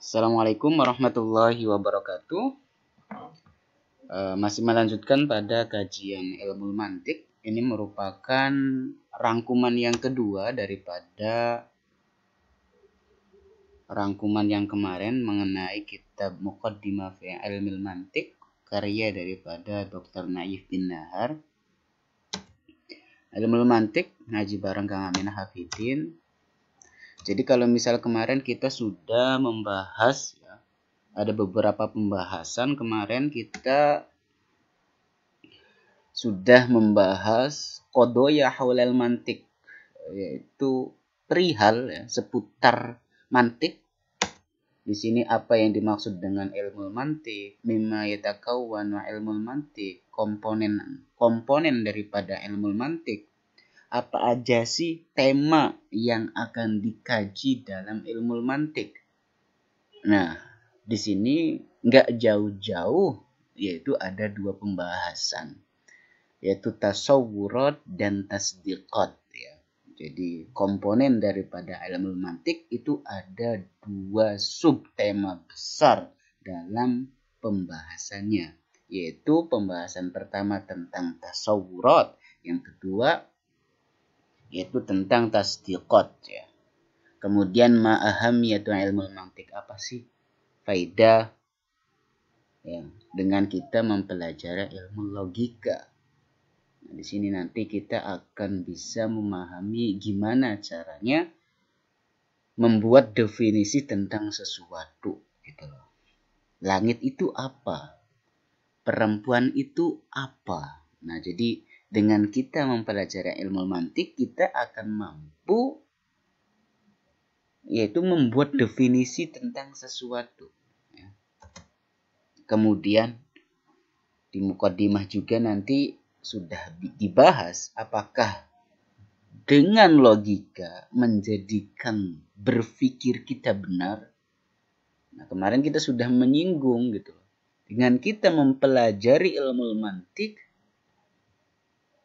Assalamualaikum warahmatullahi wabarakatuh. Masih melanjutkan pada kajian ilmu mantik. Ini merupakan rangkuman yang kedua daripada rangkuman yang kemarin mengenai kitab Muqaddimah fi Ilmil Mantik, karya daripada Dr. Naif bin Nahar. Ilmu mantik ngaji bareng Kang Amin Hafidin. Jadi kalau misal kemarin kita sudah membahas ya, ada beberapa pembahasan. Kemarin kita sudah membahas qadaya haulal mantik, yaitu perihal ya, seputar mantik. Di sini apa yang dimaksud dengan ilmu mantik? Mimma yatakawwanu ilmu mantik, komponen daripada ilmu mantik. Apa aja sih tema yang akan dikaji dalam ilmu mantik? Nah, di sini nggak jauh-jauh, yaitu ada dua pembahasan, yaitu tasawwurat dan tasdiqat ya. Jadi komponen daripada ilmu mantik itu ada dua subtema besar dalam pembahasannya, yaitu pembahasan pertama tentang tasawwurat, yang kedua yaitu tentang tasdiqat ya. Kemudian ma'ahamiyatu ilmu mantik, apa sih faidah ya dengan kita mempelajari ilmu logika. Nah, di sini nanti kita akan bisa memahami gimana caranya membuat definisi tentang sesuatu gitu loh. Langit itu apa? Perempuan itu apa? Nah, jadi dengan kita mempelajari ilmu mantik, kita akan mampu yaitu membuat definisi tentang sesuatu ya. Kemudian di muqaddimah juga nanti sudah dibahas apakah dengan logika menjadikan berpikir kita benar. Nah, kemarin kita sudah menyinggung gitu. Dengan kita mempelajari ilmu mantik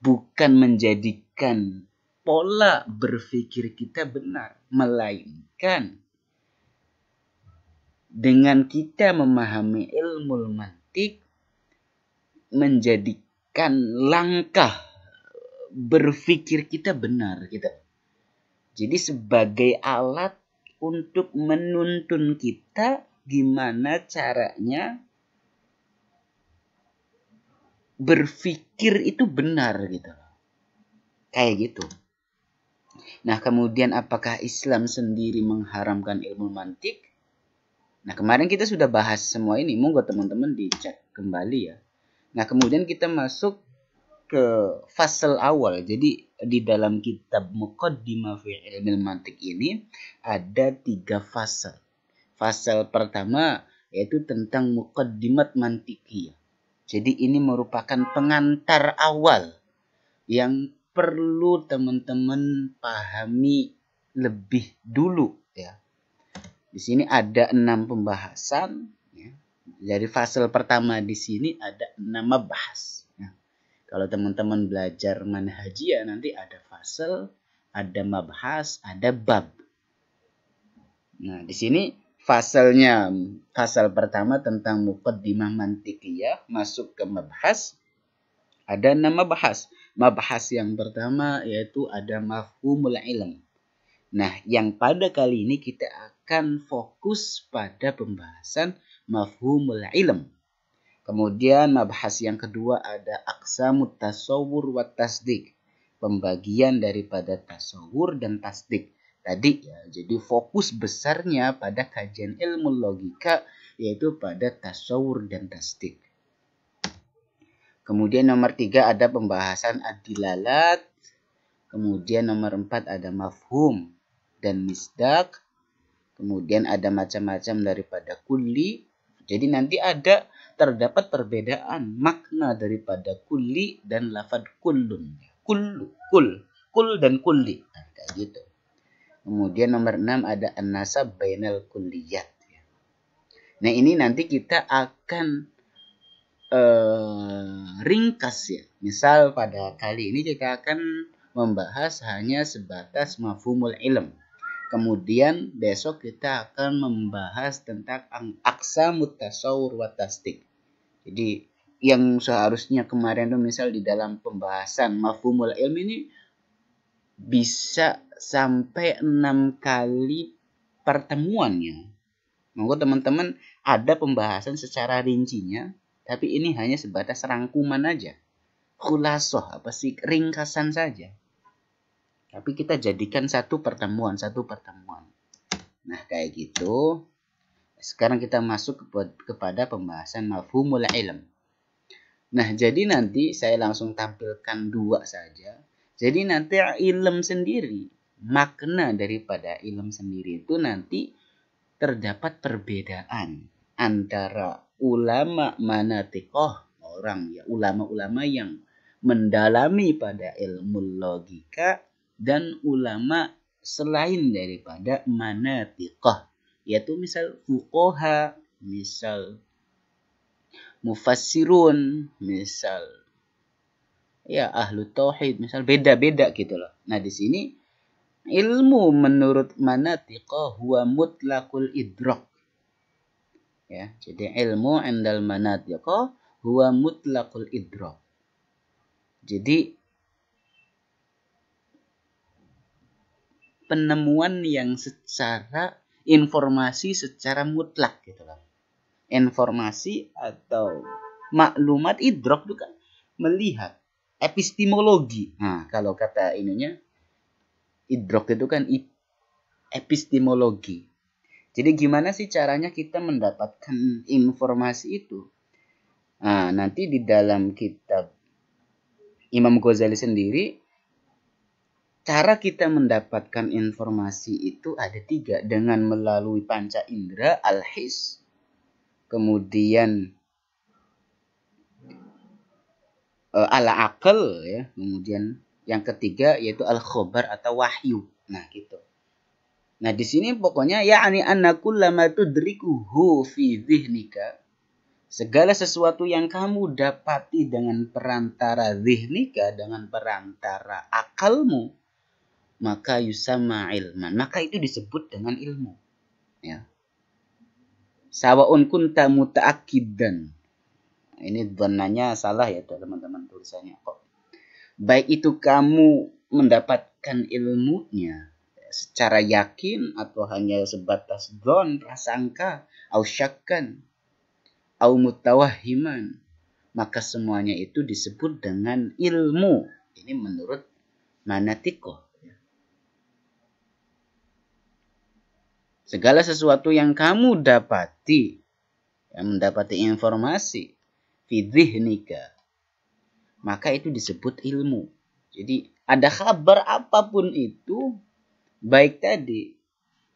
bukan menjadikan pola berpikir kita benar, melainkan dengan kita memahami ilmu mantik menjadikan langkah berpikir kita benar gitu. Jadi sebagai alat untuk menuntun kita gimana caranya berpikir itu benar gitu. Kayak gitu. Nah, kemudian apakah Islam sendiri mengharamkan ilmu mantik? Nah, kemarin kita sudah bahas semua ini. Monggo teman-teman dicek kembali ya. Nah, kemudian kita masuk ke fasal awal. Jadi di dalam kitab Muqaddimah fi Ilmil Mantik ini ada 3 fasal. Fasal pertama yaitu tentang muqaddimat mantikiyah. Jadi ini merupakan pengantar awal yang perlu teman-teman pahami lebih dulu ya. Di sini ada 6 pembahasan ya. Dari fasal pertama di sini ada 6 mabahas. Kalau teman-teman belajar manhajiyah nanti ada fasal, ada mabhas, ada bab. Nah, di sini fasal pertama tentang muqaddimah mantikiyah masuk ke mabhas. Ada 6 mabhas. Mabhas yang pertama yaitu ada mafhumul ilm. Nah, yang pada kali ini kita akan fokus pada pembahasan mafhumul ilm. Kemudian mabhas yang kedua ada aqsamut tasawwur wa tasdik. Pembagian daripada tasawwur dan tasdik. Tadi ya, jadi fokus besarnya pada kajian ilmu logika yaitu pada tasawwur dan tasdik. Kemudian nomor 3 ada pembahasan ad-dilalat. Kemudian nomor 4 ada mafhum dan misdak. Kemudian ada macam-macam daripada kulli. Jadi nanti terdapat perbedaan makna daripada kulli dan lafad kullun. Kul dan kulli. Nah, kayak gitu. Kemudian nomor 6 ada an-nasab bainal kulliyat. Nah, ini nanti kita akan ringkas ya. Misal pada kali ini kita akan membahas hanya sebatas mafhumul ilm. Kemudian besok kita akan membahas tentang aqsamut tasawur wa tasdik. Jadi yang seharusnya kemarin tuh misal di dalam pembahasan mafhumul ilm ini bisa sampai 6 kali pertemuannya. Monggo teman-teman ada pembahasan secara rincinya, tapi ini hanya sebatas rangkuman aja. Khulasoh, apa sih, ringkasan saja. Tapi kita jadikan satu pertemuan. Nah, kayak gitu. Sekarang kita masuk kepada pembahasan mafhumul ilm. Nah, jadi nanti saya langsung tampilkan 2 saja. Jadi nanti ilm sendiri, makna daripada ilm sendiri itu nanti terdapat perbedaan antara ulama manatiqah, ulama-ulama yang mendalami pada ilmu logika, dan ulama selain daripada manatiqah, yaitu misal fuqaha, misal mufassirun, misal ya ahlu tauhid, misal beda-beda gitu loh. Nah, di sini ilmu menurut manatiqah huwa mutlaqul idrak. Ya, jadi ilmu indal manatiqah huwa mutlaqul idrak. Jadi penemuan yang secara informasi secara mutlak gitu loh. Informasi atau maklumat idrak itu kan melihat epistemologi. Nah, kalau kata ininya idrak itu kan epistemologi. Jadi gimana sih caranya kita mendapatkan informasi itu? Nah, nanti di dalam kitab Imam Ghazali sendiri, cara kita mendapatkan informasi itu ada 3. Dengan melalui panca indera, al-his. Kemudian al-aql, ya. Kemudian yang ketiga yaitu al-khobar atau wahyu. Nah, gitu. Nah, di sini pokoknya ya'ni anna kullama tudrikuhu fi dhihnika, segala sesuatu yang kamu dapati dengan perantara dhihnika, dengan perantara akalmu, maka yusamma ilman, maka itu disebut dengan ilmu. Ya. Sawa'un kunta muta'akkidan. Ini dhananya salah ya teman-teman tulisannya kok. Baik itu kamu mendapatkan ilmunya secara yakin atau hanya sebatas dhon, prasangka, au syakkan, au mutawahhiman, maka semuanya itu disebut dengan ilmu. Ini menurut manatiqah. Segala sesuatu yang kamu dapati, yang mendapati informasi fi dhihnika, maka itu disebut ilmu. Jadi ada kabar apapun itu, baik tadi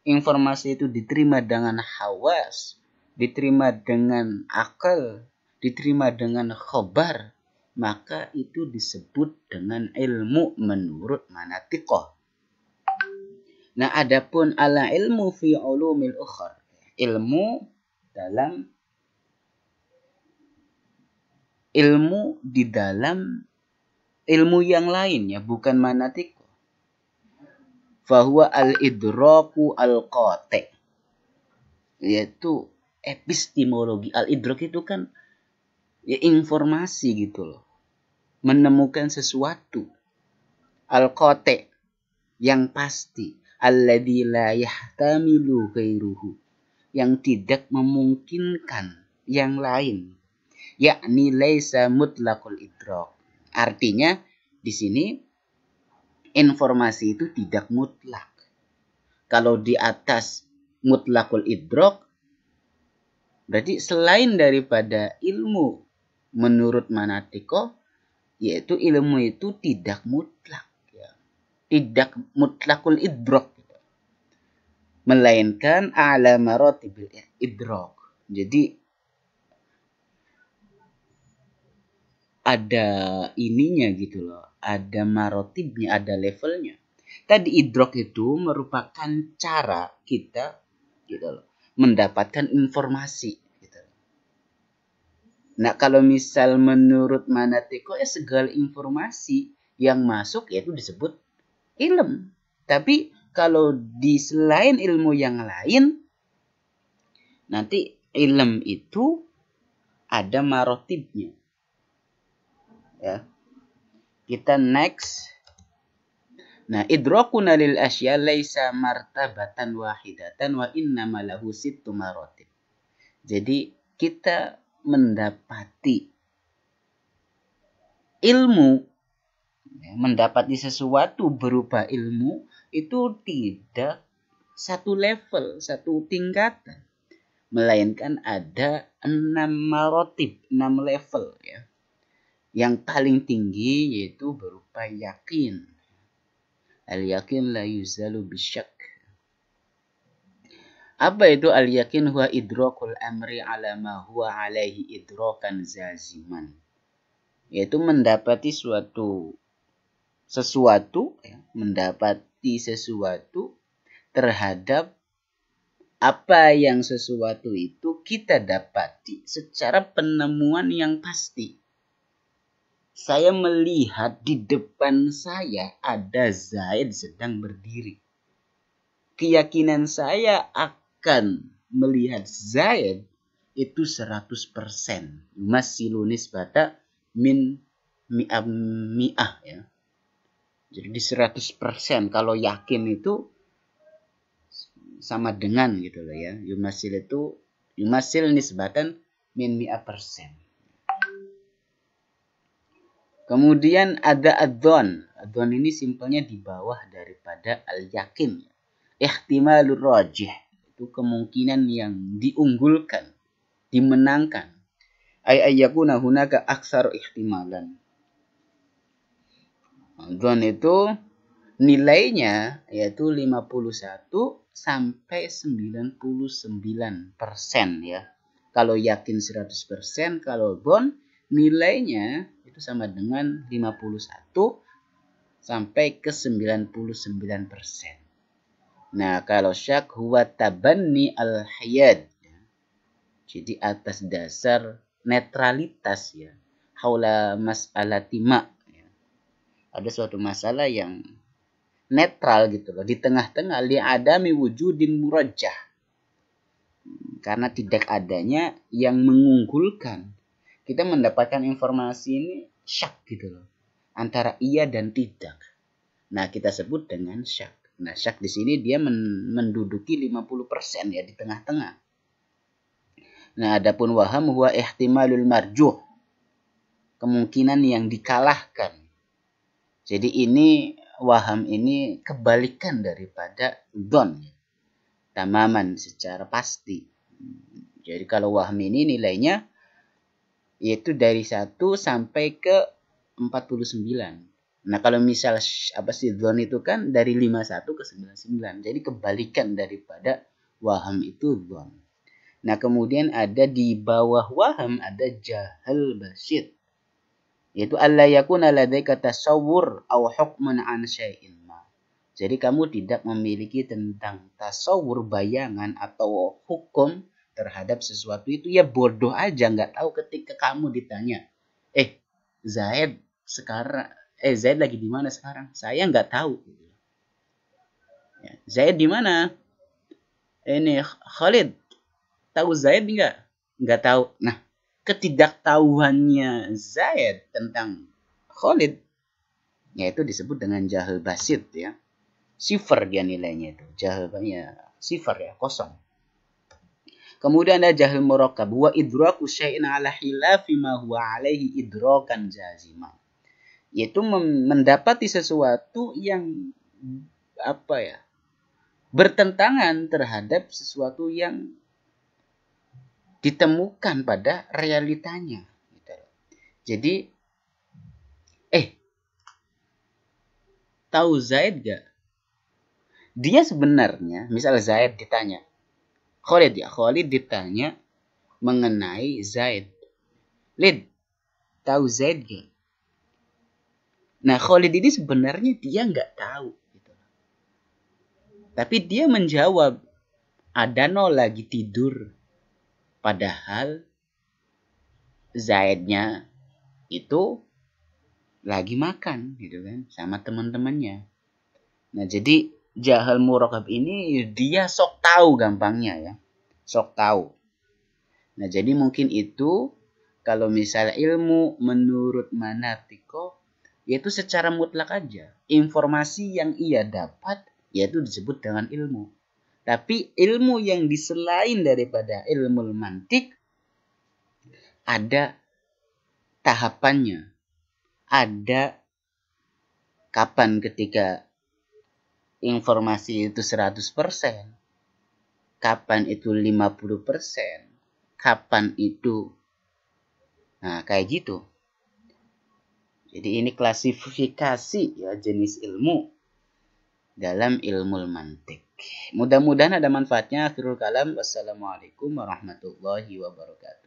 informasi itu diterima dengan hawas, diterima dengan akal, diterima dengan khobar, maka itu disebut dengan ilmu menurut manatiqah. Nah, adapun ala ilmu fi ulumil ukhar, ilmu dalam ilmu di dalam ilmu yang lain, ya, bukan manatiqah. Fahuwa al-idraku al-qati', yaitu epistemologi. Al-idrak itu kan ya informasi gitu loh, menemukan sesuatu. Al-qati' yang pasti, alladzi la yahtamilu ghairuhu, yang tidak memungkinkan yang lain, yakni laisa mutlaqul idrak. Artinya di sini informasi itu tidak mutlak. Kalau di atas mutlakul idrak, berarti selain daripada ilmu menurut manatiqah, yaitu ilmu itu tidak mutlak, ya. Tidak mutlakul idrak, melainkan a'la maratibil idrak. Jadi ada ininya gitu loh, ada marotibnya, ada levelnya. Tadi idrak itu merupakan cara kita gitu loh mendapatkan informasi gitu. Nah, kalau misal menurut manatiqah, segala informasi yang masuk yaitu disebut ilm. Tapi kalau di selain ilmu yang lain, nanti ilm itu ada marotibnya. Ya. Kita next. Nah, idrakuna lil asya laisa martabatan wahidatan wa innama lahu sittu marotib. Jadi kita mendapati ilmu, mendapati sesuatu berupa ilmu itu tidak satu level, satu tingkatan, melainkan ada 6 marotib, 6 level ya. Yang paling tinggi yaitu berupa yakin. Al-yakin la yuzalu bisyak. Apa itu al-yakin? Huwa idrakul amri ala ma huwa alaihi idrakan zaziman. Yaitu mendapati sesuatu ya, mendapati sesuatu terhadap apa yang sesuatu itu kita dapati secara penemuan yang pasti. Saya melihat di depan saya ada Zaid sedang berdiri. Keyakinan saya akan melihat Zaid itu 100%. Masilu nisbata min mi'ah ya. Jadi di 100% kalau yakin itu sama dengan gitu loh ya. Yumasil nisbatan min mi'ah persen. Kemudian ada adzon. Adzon ini simpelnya di bawah daripada al-yakin. Ihtimalur rajih. Itu kemungkinan yang diunggulkan, dimenangkan. Ayyakuna hunaka aksar ihtimalan. Adzon itu nilainya yaitu 51 sampai 99% ya. Kalau yakin 100%, kalau dzon nilainya itu sama dengan 51 sampai ke 99%. Nah, kalau syak huwa tabanni al-hayad. Jadi atas dasar netralitas ya. Haula mas'alati ma. Ya. Ada suatu masalah yang netral gitu loh. Di tengah-tengah li'adami wujudin murajjah. Karena tidak adanya yang mengunggulkan. Kita mendapatkan informasi ini syak gitu loh. Antara iya dan tidak. Nah, kita sebut dengan syak. Nah, syak di sini dia menduduki 50% ya di tengah-tengah. Nah, adapun waham huwa ihtimalul marjuh. Kemungkinan yang dikalahkan. Jadi ini waham ini kebalikan daripada dzon. Tamaman secara pasti. Jadi kalau waham ini nilainya yaitu dari 1 sampai ke 49. Nah, kalau misal dzon itu kan dari 51 ke 99. Jadi kebalikan daripada waham itu dzon. Nah, kemudian ada di bawah waham ada jahal basit. Yaitu alla yakuna ladaika tasawwur aw hukman an syai'in ma. Jadi kamu tidak memiliki tentang tasawwur, bayangan atau hukum terhadap sesuatu itu, ya bodoh aja, nggak tahu ketika kamu ditanya, Zaid lagi di mana sekarang? Saya nggak tahu. Ya, Zaid di mana? Ini Khalid tahu Zaid nggak? Nggak tahu. Nah, ketidaktahuannya Zaid tentang Khalid, yaitu disebut dengan jahil basit ya. Sifar dia nilainya itu. Jahilnya sifar ya, kosong. Kemudian ada jahil murakkab, wa idraku syai'in ala khilafi ma huwa alaihi idrakan jazima. Yaitu mendapati sesuatu yang bertentangan terhadap sesuatu yang ditemukan pada realitanya. Jadi, tahu Zaid gak? Dia sebenarnya, misal Zaid ditanya, Khalid ditanya mengenai Zaid. Lid, tahu Zaid gak? Nah, Khalid ini sebenarnya dia nggak tahu. Gitu. Tapi dia menjawab, Adano lagi tidur. Padahal Zaidnya itu lagi makan gitu kan sama teman-temannya. Nah, jadi jahal murakab ini dia sok tahu gampangnya ya. Sok tahu. Nah, jadi mungkin itu kalau misalnya ilmu menurut Manatiko yaitu secara mutlak aja. Informasi yang ia dapat yaitu disebut dengan ilmu. Tapi ilmu yang diselain daripada ilmu mantik ada tahapannya. Ada kapan ketika informasi itu 100%, kapan itu 50%, kapan itu. Nah, kayak gitu. Jadi ini klasifikasi ya jenis ilmu dalam ilmu mantik. Mudah-mudahan ada manfaatnya. Akhirul kalam. Wassalamualaikum warahmatullahi wabarakatuh.